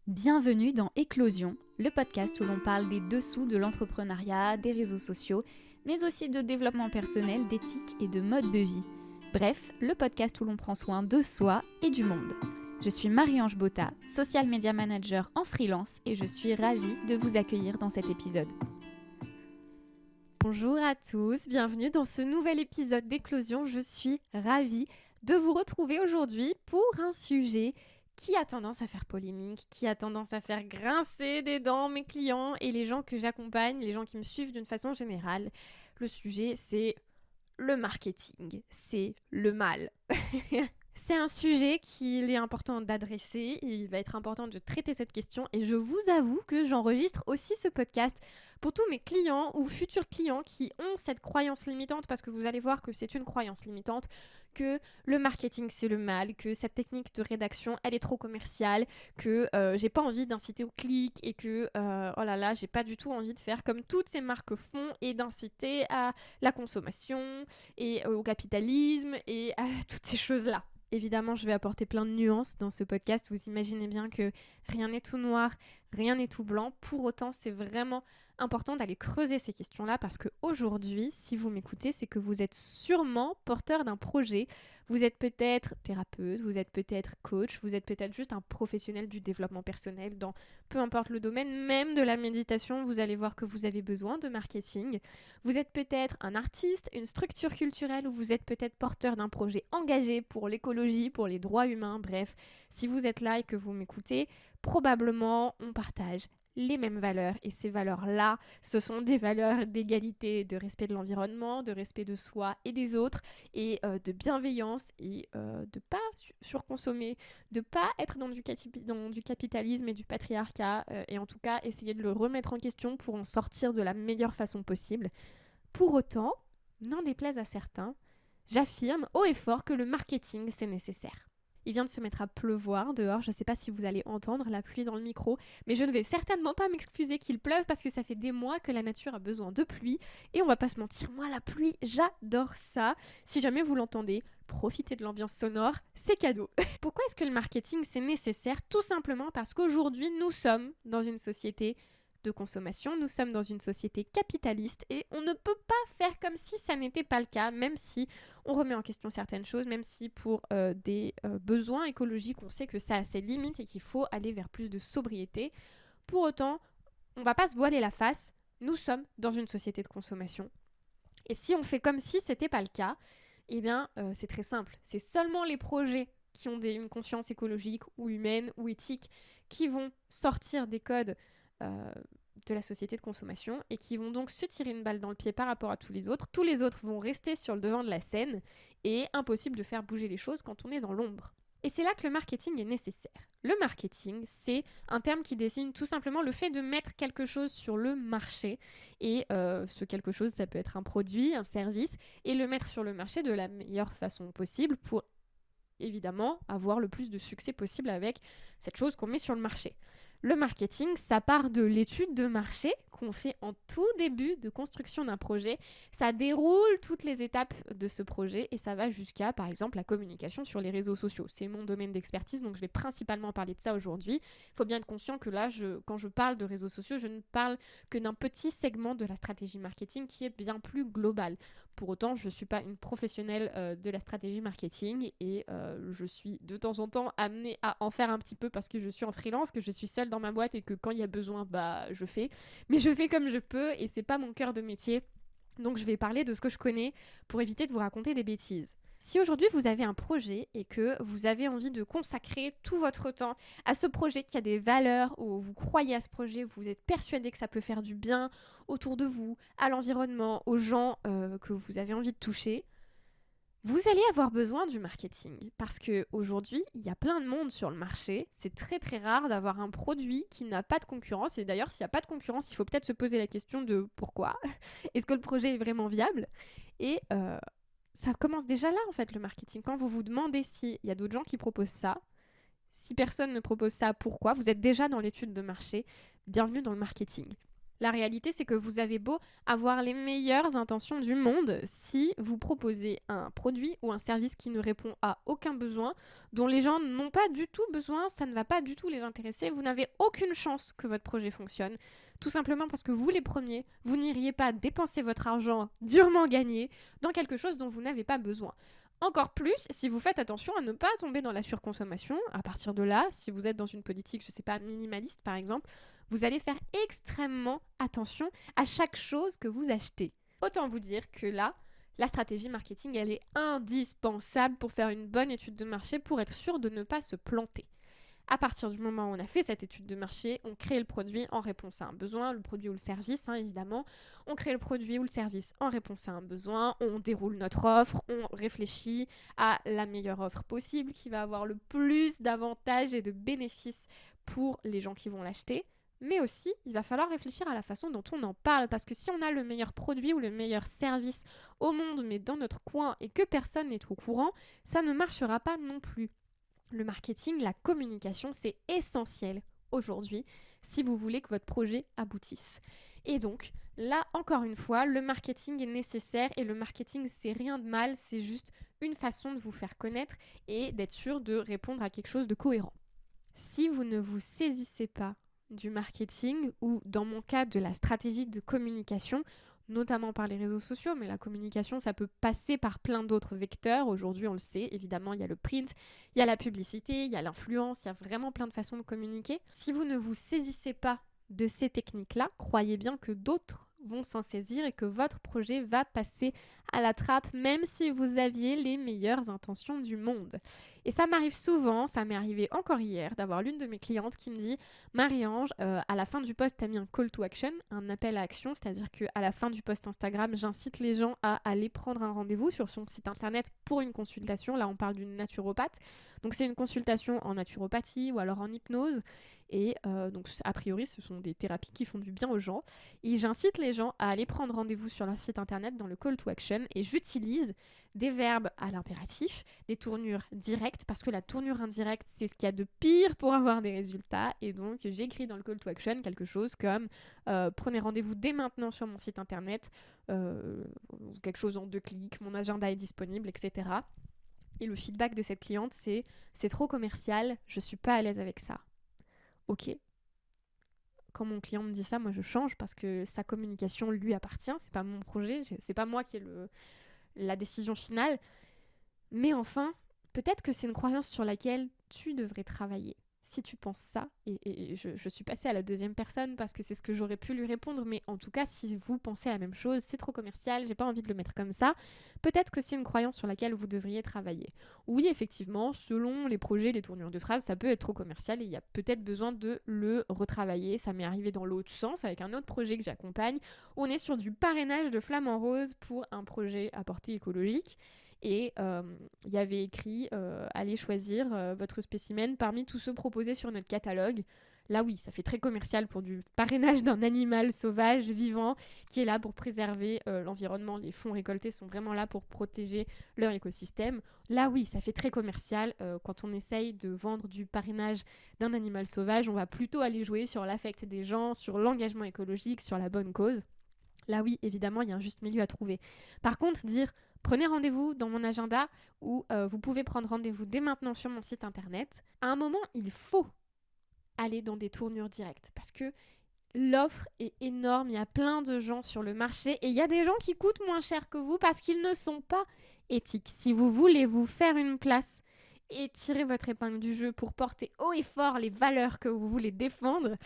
Bienvenue dans Éclosion, le podcast où l'on parle des dessous de l'entrepreneuriat, des réseaux sociaux, mais aussi de développement personnel, d'éthique et de mode de vie. Bref, le podcast où l'on prend soin de soi et du monde. Je suis Marie-Ange Botta, social media manager en freelance et je suis ravie de vous accueillir dans cet épisode. Bonjour à tous, bienvenue dans ce nouvel épisode d'Éclosion. Je suis ravie de vous retrouver aujourd'hui pour un sujet qui a tendance à faire polémique, qui a tendance à faire grincer des dents mes clients et les gens que j'accompagne, les gens qui me suivent d'une façon générale. Le sujet, c'est le marketing, c'est le mal. C'est un sujet qu'il est important d'adresser, il va être important de traiter cette question et je vous avoue que j'enregistre aussi ce podcast pour tous mes clients ou futurs clients qui ont cette croyance limitante, parce que vous allez voir que c'est une croyance limitante, que le marketing c'est le mal, que cette technique de rédaction elle est trop commerciale, que j'ai pas envie d'inciter au clic et que oh là là, j'ai pas du tout envie de faire comme toutes ces marques font et d'inciter à la consommation et au capitalisme et à toutes ces choses-là. Évidemment, je vais apporter plein de nuances dans ce podcast. Vous imaginez bien que rien n'est tout noir, rien n'est tout blanc. Pour autant, c'est vraiment important d'aller creuser ces questions-là parce qu'aujourd'hui, si vous m'écoutez, c'est que vous êtes sûrement porteur d'un projet. Vous êtes peut-être thérapeute, vous êtes peut-être coach, vous êtes peut-être juste un professionnel du développement personnel dans peu importe le domaine, même de la méditation, vous allez voir que vous avez besoin de marketing. Vous êtes peut-être un artiste, une structure culturelle ou vous êtes peut-être porteur d'un projet engagé pour l'écologie, pour les droits humains, bref. Si vous êtes là et que vous m'écoutez, probablement on partage les mêmes valeurs et ces valeurs-là, ce sont des valeurs d'égalité, de respect de l'environnement, de respect de soi et des autres et de bienveillance et de pas surconsommer, de pas être dans du capitalisme et du patriarcat et en tout cas essayer de le remettre en question pour en sortir de la meilleure façon possible. Pour autant, n'en déplaise à certains, j'affirme haut et fort que le marketing c'est nécessaire. Il vient de se mettre à pleuvoir dehors, je ne sais pas si vous allez entendre la pluie dans le micro, mais je ne vais certainement pas m'excuser qu'il pleuve parce que ça fait des mois que la nature a besoin de pluie et on va pas se mentir, moi la pluie, j'adore ça. Si jamais vous l'entendez, profitez de l'ambiance sonore, c'est cadeau. Pourquoi est-ce que le marketing c'est nécessaire? Tout simplement parce qu'aujourd'hui nous sommes dans une société de consommation, nous sommes dans une société capitaliste et on ne peut pas faire comme si ça n'était pas le cas, même si on remet en question certaines choses, même si pour des besoins écologiques on sait que ça a ses limites et qu'il faut aller vers plus de sobriété. Pour autant, on va pas se voiler la face, nous sommes dans une société de consommation et si on fait comme si c'était pas le cas, eh bien c'est très simple, c'est seulement les projets qui ont une conscience écologique ou humaine ou éthique qui vont sortir des codes de la société de consommation et qui vont donc se tirer une balle dans le pied par rapport à tous les autres. Tous les autres vont rester sur le devant de la scène et impossible de faire bouger les choses quand on est dans l'ombre. Et c'est là que le marketing est nécessaire. Le marketing, c'est un terme qui désigne tout simplement le fait de mettre quelque chose sur le marché. Et ce quelque chose, ça peut être un produit, un service, et le mettre sur le marché de la meilleure façon possible pour évidemment avoir le plus de succès possible avec cette chose qu'on met sur le marché. Le marketing, ça part de l'étude de marché qu'on fait en tout début de construction d'un projet. Ça déroule toutes les étapes de ce projet et ça va jusqu'à, par exemple, la communication sur les réseaux sociaux. C'est mon domaine d'expertise, donc je vais principalement parler de ça aujourd'hui. Il faut bien être conscient que là, quand je parle de réseaux sociaux, je ne parle que d'un petit segment de la stratégie marketing qui est bien plus global. Pour autant, je ne suis pas une professionnelle de la stratégie marketing et je suis de temps en temps amenée à en faire un petit peu parce que je suis en freelance, que je suis seule dans ma boîte et que quand il y a besoin, je fais. Mais je fais comme je peux et c'est pas mon cœur de métier. Donc je vais parler de ce que je connais pour éviter de vous raconter des bêtises. Si aujourd'hui vous avez un projet et que vous avez envie de consacrer tout votre temps à ce projet qui a des valeurs, où vous croyez à ce projet, vous êtes persuadé que ça peut faire du bien autour de vous, à l'environnement, aux gens que vous avez envie de toucher, vous allez avoir besoin du marketing parce qu'aujourd'hui, il y a plein de monde sur le marché. C'est très très rare d'avoir un produit qui n'a pas de concurrence. Et d'ailleurs, s'il n'y a pas de concurrence, il faut peut-être se poser la question de pourquoi. Est-ce que le projet est vraiment viable? Et ça commence déjà là en fait le marketing. Quand vous vous demandez s'il y a d'autres gens qui proposent ça, si personne ne propose ça, pourquoi? Vous êtes déjà dans l'étude de marché. Bienvenue dans le marketing. La réalité, c'est que vous avez beau avoir les meilleures intentions du monde, si vous proposez un produit ou un service qui ne répond à aucun besoin, dont les gens n'ont pas du tout besoin, ça ne va pas du tout les intéresser, vous n'avez aucune chance que votre projet fonctionne. Tout simplement parce que vous les premiers, vous n'iriez pas dépenser votre argent durement gagné dans quelque chose dont vous n'avez pas besoin. Encore plus si vous faites attention à ne pas tomber dans la surconsommation. À partir de là, si vous êtes dans une politique, je ne sais pas, minimaliste par exemple, vous allez faire extrêmement attention à chaque chose que vous achetez. Autant vous dire que là, la stratégie marketing, elle est indispensable pour faire une bonne étude de marché pour être sûr de ne pas se planter. À partir du moment où on a fait cette étude de marché, on crée le produit en réponse à un besoin, le produit ou le service, évidemment. On crée le produit ou le service en réponse à un besoin, on déroule notre offre, on réfléchit à la meilleure offre possible qui va avoir le plus d'avantages et de bénéfices pour les gens qui vont l'acheter. Mais aussi, il va falloir réfléchir à la façon dont on en parle, parce que si on a le meilleur produit ou le meilleur service au monde, mais dans notre coin, et que personne n'est au courant, ça ne marchera pas non plus. Le marketing, la communication, c'est essentiel aujourd'hui si vous voulez que votre projet aboutisse. Et donc, là, encore une fois, le marketing est nécessaire et le marketing, c'est rien de mal, c'est juste une façon de vous faire connaître et d'être sûr de répondre à quelque chose de cohérent. Si vous ne vous saisissez pas du marketing ou, dans mon cas, de la stratégie de communication, notamment par les réseaux sociaux, mais la communication, ça peut passer par plein d'autres vecteurs. Aujourd'hui, on le sait, évidemment, il y a le print, il y a la publicité, il y a l'influence, il y a vraiment plein de façons de communiquer. Si vous ne vous saisissez pas de ces techniques-là, croyez bien que d'autres vont s'en saisir et que votre projet va passer à la trappe, même si vous aviez les meilleures intentions du monde. Et ça m'arrive souvent, ça m'est arrivé encore hier, d'avoir l'une de mes clientes qui me dit « Marie-Ange, à la fin du post, tu as mis un call to action, un appel à action, c'est-à-dire qu'à la fin du post Instagram, j'incite les gens à aller prendre un rendez-vous sur son site internet pour une consultation. Là, on parle d'une naturopathe. Donc, c'est une consultation en naturopathie ou alors en hypnose. Et donc, a priori, ce sont des thérapies qui font du bien aux gens. Et j'incite les gens à aller prendre rendez-vous sur leur site internet dans le call to action et j'utilise des verbes à l'impératif, des tournures directes, parce que la tournure indirecte, c'est ce qu'il y a de pire pour avoir des résultats. Et donc, j'écris dans le call to action quelque chose comme prenez rendez-vous dès maintenant sur mon site internet, quelque chose en 2 clics, mon agenda est disponible, etc. Et le feedback de cette cliente, c'est trop commercial, je suis pas à l'aise avec ça. Ok. Quand mon client me dit ça, moi je change parce que sa communication lui appartient, c'est pas mon projet, c'est pas moi qui ai la décision finale. Mais enfin, peut-être que c'est une croyance sur laquelle tu devrais travailler. Si tu penses ça, et je suis passée à la deuxième personne parce que c'est ce que j'aurais pu lui répondre, mais en tout cas, si vous pensez la même chose, c'est trop commercial, j'ai pas envie de le mettre comme ça, peut-être que c'est une croyance sur laquelle vous devriez travailler. Oui, effectivement, selon les projets, les tournures de phrases, ça peut être trop commercial et il y a peut-être besoin de le retravailler. Ça m'est arrivé dans l'autre sens avec un autre projet que j'accompagne, où on est sur du parrainage de flamants roses pour un projet à portée écologique. Et il y avait écrit allez choisir votre spécimen parmi tous ceux proposés sur notre catalogue. Là oui, ça fait très commercial pour du parrainage d'un animal sauvage, vivant, qui est là pour préserver l'environnement. Les fonds récoltés sont vraiment là pour protéger leur écosystème. Là oui, ça fait très commercial. Quand on essaye de vendre du parrainage d'un animal sauvage, on va plutôt aller jouer sur l'affect des gens, sur l'engagement écologique, sur la bonne cause. Là oui, évidemment, il y a un juste milieu à trouver. Par contre, dire prenez rendez-vous dans mon agenda ou vous pouvez prendre rendez-vous dès maintenant sur mon site internet. À un moment, il faut aller dans des tournures directes parce que l'offre est énorme. Il y a plein de gens sur le marché et il y a des gens qui coûtent moins cher que vous parce qu'ils ne sont pas éthiques. Si vous voulez vous faire une place et tirer votre épingle du jeu pour porter haut et fort les valeurs que vous voulez défendre,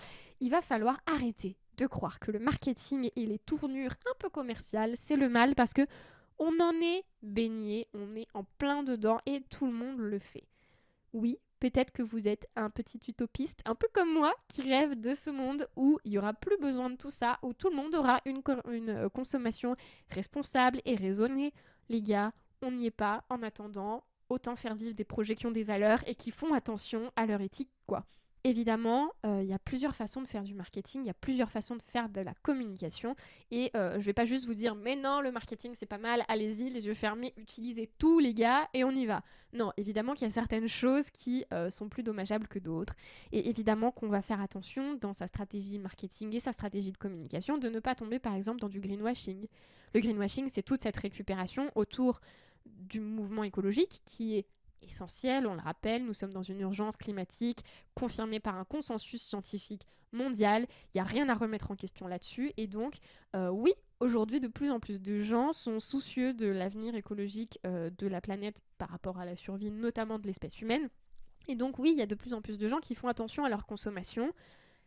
il va falloir arrêter de croire que le marketing et les tournures un peu commerciales, c'est le mal parce que on en est baigné, on est en plein dedans et tout le monde le fait. Oui, peut-être que vous êtes un petit utopiste, un peu comme moi, qui rêve de ce monde où il n'y aura plus besoin de tout ça, où tout le monde aura une consommation responsable et raisonnée. Les gars, on n'y est pas. En attendant, autant faire vivre des projets qui ont des valeurs et qui font attention à leur éthique, quoi. évidemment, il y a plusieurs façons de faire du marketing, il y a plusieurs façons de faire de la communication. Et je vais pas juste vous dire, mais non, le marketing, c'est pas mal, allez-y, les yeux fermés, utilisez tout, les gars, et on y va. Non, évidemment qu'il y a certaines choses qui sont plus dommageables que d'autres. Et évidemment qu'on va faire attention dans sa stratégie marketing et sa stratégie de communication de ne pas tomber, par exemple, dans du greenwashing. Le greenwashing, c'est toute cette récupération autour du mouvement écologique qui est essentiel, on le rappelle, nous sommes dans une urgence climatique confirmée par un consensus scientifique mondial, il n'y a rien à remettre en question là-dessus, et donc oui, aujourd'hui de plus en plus de gens sont soucieux de l'avenir écologique de la planète par rapport à la survie notamment de l'espèce humaine, et donc oui, il y a de plus en plus de gens qui font attention à leur consommation.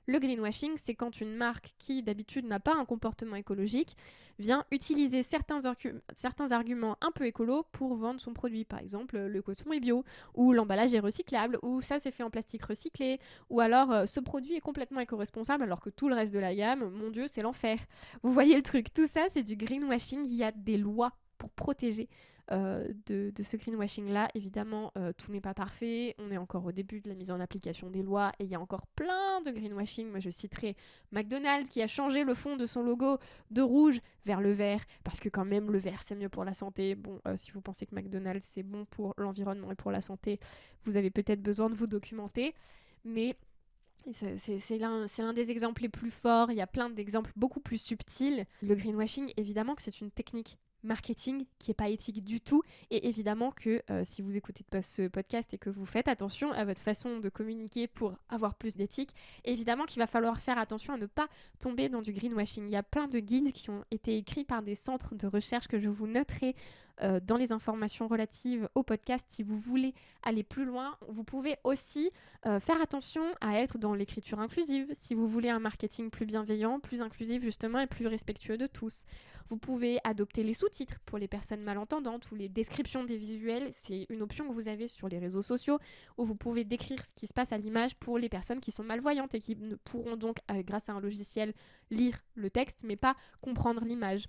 Le greenwashing, c'est quand une marque qui d'habitude n'a pas un comportement écologique vient utiliser certains arguments un peu écolos pour vendre son produit. Par exemple, le coton est bio, ou l'emballage est recyclable, ou ça c'est fait en plastique recyclé, ou alors ce produit est complètement éco-responsable alors que tout le reste de la gamme, mon Dieu, c'est l'enfer. Vous voyez le truc, tout ça c'est du greenwashing, il y a des lois pour protéger de ce greenwashing-là. Évidemment, tout n'est pas parfait. On est encore au début de la mise en application des lois et il y a encore plein de greenwashing. Moi, je citerai McDonald's qui a changé le fond de son logo de rouge vers le vert parce que quand même, le vert, c'est mieux pour la santé. Bon, si vous pensez que McDonald's, c'est bon pour l'environnement et pour la santé, vous avez peut-être besoin de vous documenter. Mais c'est l'un des exemples les plus forts. Il y a plein d'exemples beaucoup plus subtils. Le greenwashing, évidemment que c'est une technique marketing qui n'est pas éthique du tout, et évidemment que si vous écoutez ce podcast et que vous faites attention à votre façon de communiquer pour avoir plus d'éthique, évidemment qu'il va falloir faire attention à ne pas tomber dans du greenwashing. Il y a plein de guides qui ont été écrits par des centres de recherche que je vous noterai dans les informations relatives au podcast. Si vous voulez aller plus loin, vous pouvez aussi faire attention à être dans l'écriture inclusive, si vous voulez un marketing plus bienveillant, plus inclusif justement et plus respectueux de tous. Vous pouvez adopter les sous-titres pour les personnes malentendantes ou les descriptions des visuels. C'est une option que vous avez sur les réseaux sociaux où vous pouvez décrire ce qui se passe à l'image pour les personnes qui sont malvoyantes et qui ne pourront donc, grâce à un logiciel, lire le texte mais pas comprendre l'image.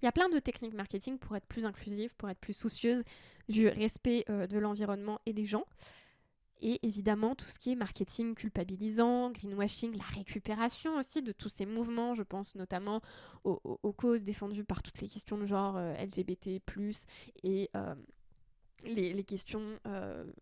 Il y a plein de techniques marketing pour être plus inclusive, pour être plus soucieuse du respect de l'environnement et des gens. Et évidemment, tout ce qui est marketing culpabilisant, greenwashing, la récupération aussi de tous ces mouvements. Je pense notamment aux causes défendues par toutes les questions de genre LGBT+, et les questions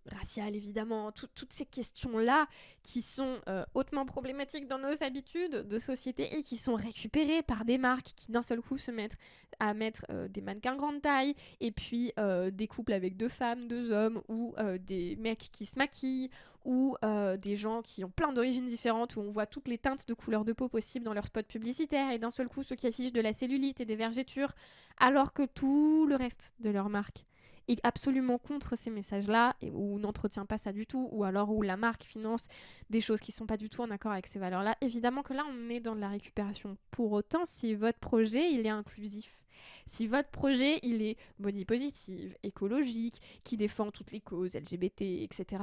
raciales, évidemment. Toutes ces questions-là qui sont hautement problématiques dans nos habitudes de société et qui sont récupérées par des marques qui d'un seul coup se mettent à mettre des mannequins grande taille et puis des couples avec 2 femmes, 2 hommes ou des mecs qui se maquillent ou des gens qui ont plein d'origines différentes où on voit toutes les teintes de couleurs de peau possibles dans leurs spots publicitaires et d'un seul coup ceux qui affichent de la cellulite et des vergetures alors que tout le reste de leur marque est absolument contre ces messages-là ou n'entretient pas ça du tout, ou alors où la marque finance des choses qui sont pas du tout en accord avec ces valeurs-là. Évidemment que là, on est dans de la récupération. Pour autant, si votre projet, il est inclusif, si votre projet, il est body positive, écologique, qui défend toutes les causes LGBT, etc.,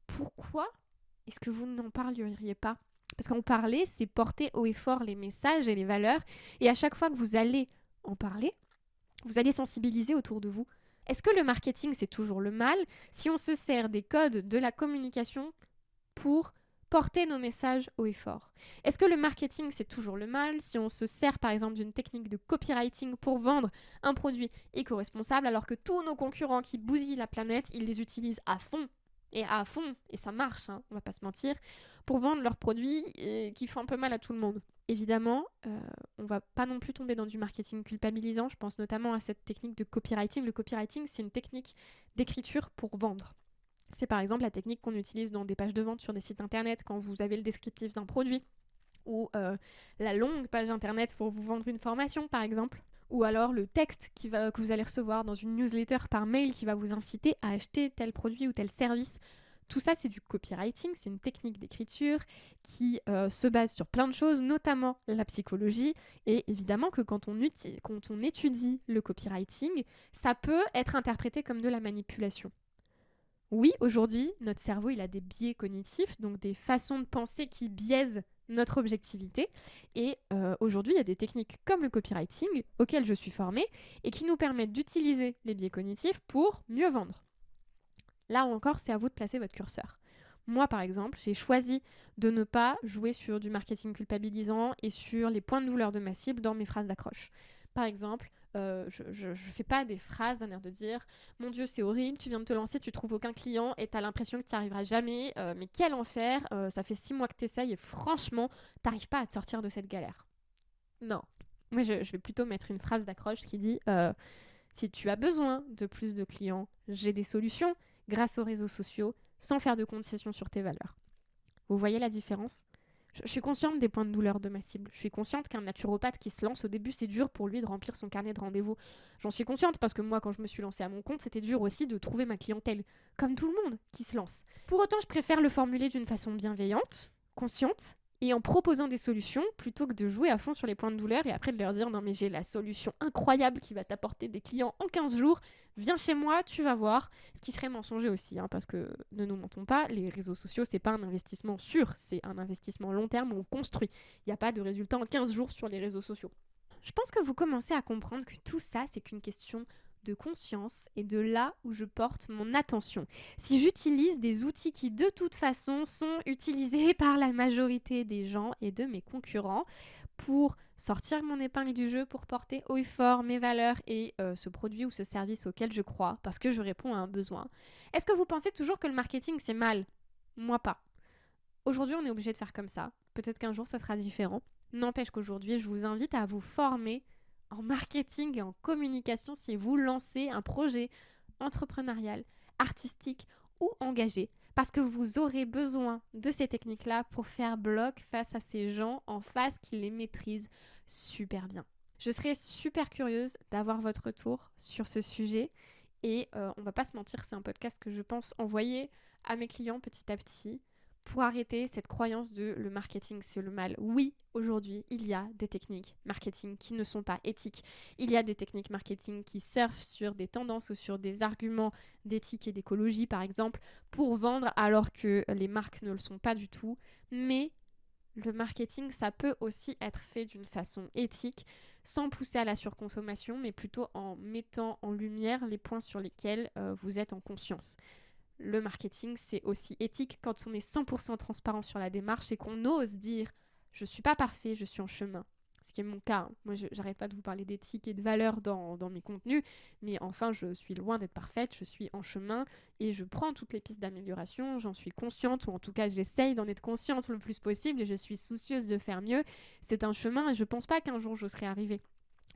pourquoi est-ce que vous n'en parleriez pas ? Parce qu'en parler, c'est porter haut et fort les messages et les valeurs, et à chaque fois que vous allez en parler, vous allez sensibiliser autour de vous. Est-ce que le marketing, c'est toujours le mal si on se sert des codes de la communication pour porter nos messages haut et fort ? Est-ce que le marketing, c'est toujours le mal si on se sert par exemple d'une technique de copywriting pour vendre un produit éco-responsable alors que tous nos concurrents qui bousillent la planète, ils les utilisent à fond, et ça marche, on va pas se mentir, pour vendre leurs produits qui font un peu mal à tout le monde. Évidemment, on va pas non plus tomber dans du marketing culpabilisant. Je pense notamment à cette technique de copywriting. Le copywriting, c'est une technique d'écriture pour vendre. C'est par exemple la technique qu'on utilise dans des pages de vente sur des sites internet quand vous avez le descriptif d'un produit ou la longue page internet pour vous vendre une formation par exemple. Ou alors le texte que vous allez recevoir dans une newsletter par mail qui va vous inciter à acheter tel produit ou tel service. Tout ça, c'est du copywriting, c'est une technique d'écriture qui se base sur plein de choses, notamment la psychologie. Et évidemment que quand on étudie le copywriting, ça peut être interprété comme de la manipulation. Oui, aujourd'hui, notre cerveau, il a des biais cognitifs, donc des façons de penser qui biaisent notre objectivité. Et aujourd'hui, il y a des techniques comme le copywriting, auxquelles je suis formée, et qui nous permettent d'utiliser les biais cognitifs pour mieux vendre. Là encore, c'est à vous de placer votre curseur. Moi, par exemple, j'ai choisi de ne pas jouer sur du marketing culpabilisant et sur les points de douleur de ma cible dans mes phrases d'accroche. Par exemple, je fais pas des phrases d'un air de dire « Mon Dieu, c'est horrible, tu viens de te lancer, tu trouves aucun client et t'as l'impression que tu n'y arriveras jamais, mais quel enfer, ça fait 6 mois que t'essayes et franchement, t'arrives pas à te sortir de cette galère. » Non. Moi, je vais plutôt mettre une phrase d'accroche qui dit si tu as besoin de plus de clients, j'ai des solutions grâce aux réseaux sociaux sans faire de concessions sur tes valeurs. Vous voyez la différence ? Je suis consciente des points de douleur de ma cible. Je suis consciente qu'un naturopathe qui se lance au début, c'est dur pour lui de remplir son carnet de rendez-vous. J'en suis consciente parce que moi, quand je me suis lancée à mon compte, c'était dur aussi de trouver ma clientèle, comme tout le monde qui se lance. Pour autant, je préfère le formuler d'une façon bienveillante, consciente, et en proposant des solutions plutôt que de jouer à fond sur les points de douleur et après de leur dire non mais j'ai la solution incroyable qui va t'apporter des clients en 15 jours, viens chez moi, tu vas voir. Ce qui serait mensonger aussi, parce que ne nous mentons pas, les réseaux sociaux c'est pas un investissement sûr, c'est un investissement long terme où on construit. Il n'y a pas de résultat en 15 jours sur les réseaux sociaux. Je pense que vous commencez à comprendre que tout ça c'est qu'une question de conscience et de là où je porte mon attention. Si j'utilise des outils qui de toute façon sont utilisés par la majorité des gens et de mes concurrents pour sortir mon épingle du jeu, pour porter haut et fort mes valeurs et ce produit ou ce service auquel je crois parce que je réponds à un besoin. Est-ce que vous pensez toujours que le marketing c'est mal ? Moi pas. Aujourd'hui on est obligé de faire comme ça. Peut-être qu'un jour ça sera différent. N'empêche qu'aujourd'hui je vous invite à vous former en marketing et en communication si vous lancez un projet entrepreneurial, artistique ou engagé, parce que vous aurez besoin de ces techniques-là pour faire bloc face à ces gens en face qui les maîtrisent super bien. Je serais super curieuse d'avoir votre retour sur ce sujet et on va pas se mentir, c'est un podcast que je pense envoyer à mes clients petit à petit pour arrêter cette croyance de le marketing c'est le mal. Oui, aujourd'hui, il y a des techniques marketing qui ne sont pas éthiques. Il y a des techniques marketing qui surfent sur des tendances ou sur des arguments d'éthique et d'écologie, par exemple, pour vendre alors que les marques ne le sont pas du tout. Mais le marketing, ça peut aussi être fait d'une façon éthique, sans pousser à la surconsommation, mais plutôt en mettant en lumière les points sur lesquels vous êtes en conscience. Le marketing, c'est aussi éthique quand on est 100% transparent sur la démarche et qu'on ose dire « je suis pas parfait, je suis en chemin ». Ce qui est mon cas. Moi, j'arrête pas de vous parler d'éthique et de valeur dans mes contenus, mais enfin, je suis loin d'être parfaite, je suis en chemin et je prends toutes les pistes d'amélioration, j'en suis consciente, ou en tout cas, j'essaye d'en être consciente le plus possible et je suis soucieuse de faire mieux. C'est un chemin et je pense pas qu'un jour je serai arrivée.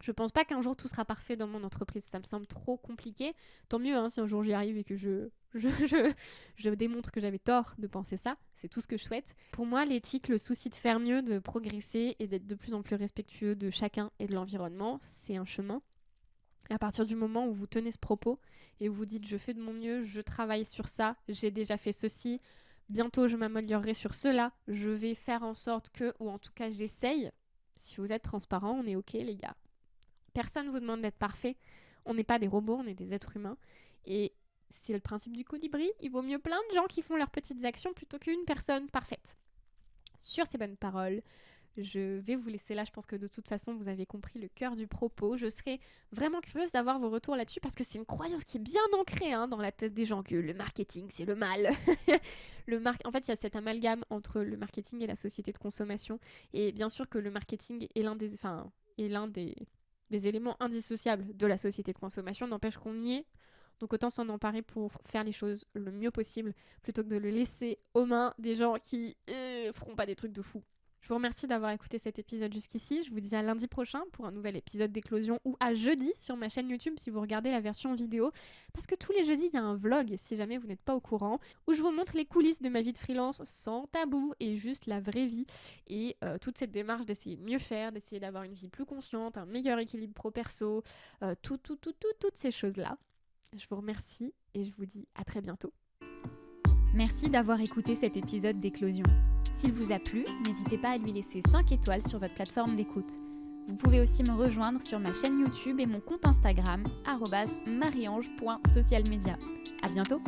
Je pense pas qu'un jour tout sera parfait dans mon entreprise, ça me semble trop compliqué. Tant mieux si un jour j'y arrive et que je démontre que j'avais tort de penser ça, c'est tout ce que je souhaite. Pour moi, l'éthique, le souci de faire mieux, de progresser et d'être de plus en plus respectueux de chacun et de l'environnement, c'est un chemin. Et à partir du moment où vous tenez ce propos et où vous dites je fais de mon mieux, je travaille sur ça, j'ai déjà fait ceci, bientôt je m'améliorerai sur cela, je vais faire en sorte que, ou en tout cas j'essaye, si vous êtes transparent, on est ok les gars. Personne ne vous demande d'être parfait. On n'est pas des robots, on est des êtres humains. Et c'est le principe du colibri. Il vaut mieux plein de gens qui font leurs petites actions plutôt qu'une personne parfaite. Sur ces bonnes paroles, je vais vous laisser là. Je pense que de toute façon, vous avez compris le cœur du propos. Je serais vraiment curieuse d'avoir vos retours là-dessus parce que c'est une croyance qui est bien ancrée dans la tête des gens que le marketing, c'est le mal. En fait, il y a cet amalgame entre le marketing et la société de consommation. Et bien sûr que le marketing est l'un des éléments indissociables de la société de consommation, n'empêche qu'on y est. Donc autant s'en emparer pour faire les choses le mieux possible plutôt que de le laisser aux mains des gens qui feront pas des trucs de fou. Je vous remercie d'avoir écouté cet épisode jusqu'ici. Je vous dis à lundi prochain pour un nouvel épisode d'Éclosion ou à jeudi sur ma chaîne YouTube si vous regardez la version vidéo. Parce que tous les jeudis, il y a un vlog, si jamais vous n'êtes pas au courant, où je vous montre les coulisses de ma vie de freelance sans tabou et juste la vraie vie. Et toute cette démarche d'essayer de mieux faire, d'essayer d'avoir une vie plus consciente, un meilleur équilibre pro-perso, toutes ces choses-là. Je vous remercie et je vous dis à très bientôt. Merci d'avoir écouté cet épisode d'Éclosion. S'il vous a plu, n'hésitez pas à lui laisser 5 étoiles sur votre plateforme d'écoute. Vous pouvez aussi me rejoindre sur ma chaîne YouTube et mon compte Instagram @mariange.socialmedia. À bientôt!